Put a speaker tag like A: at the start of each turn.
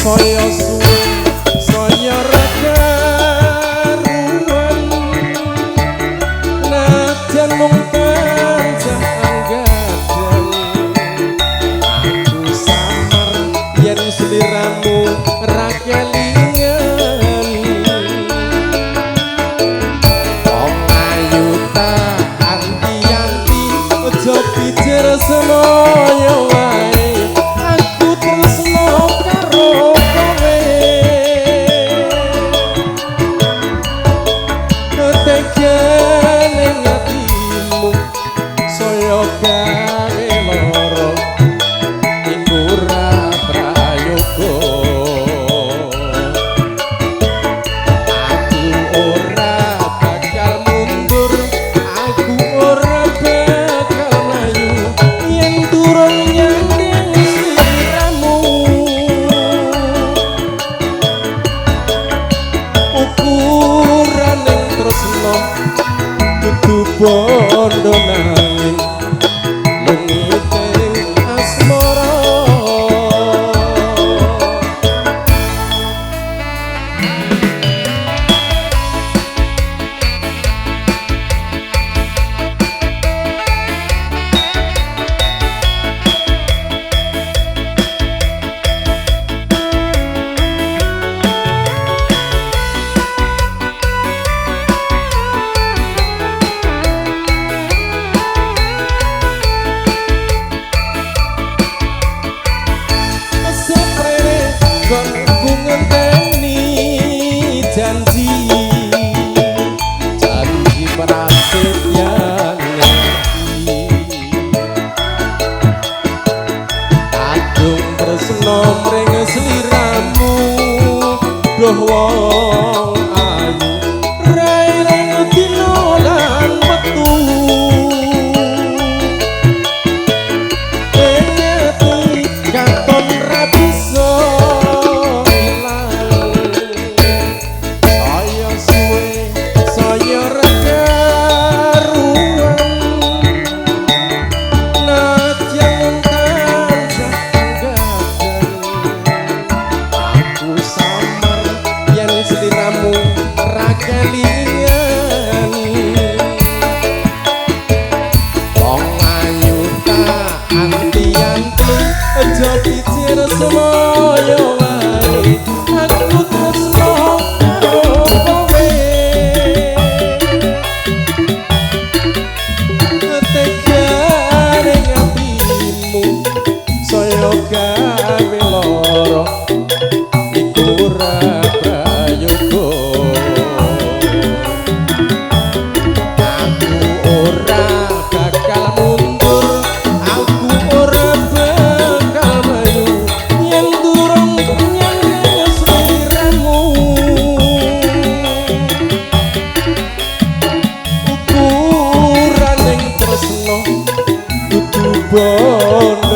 A: saya suwe saya rekaruan najan mung tansah anggadan aku samar yen sliramu ra kelingan wong ayu ta anti-anti aja pikir semoyo wae aku tresno karo kowe tegane atimu saya gawe loro iku ra prayoga aku ora bakal mundur aku ora bakal mlayu yen durung nyanding sliramu ukuran ning tresno kudu bondo nanging mengiting asmara kon ku ngenteni janji prasetyan kadung tresno mring sliramu duh wong ayu rai-rai dino lan metu katon ra bisa aja pikir semoyo wae aku tresno karo kowe tegane atimu saya gawe loro iku ora prayoga aku ora bakal mundur aku ora bon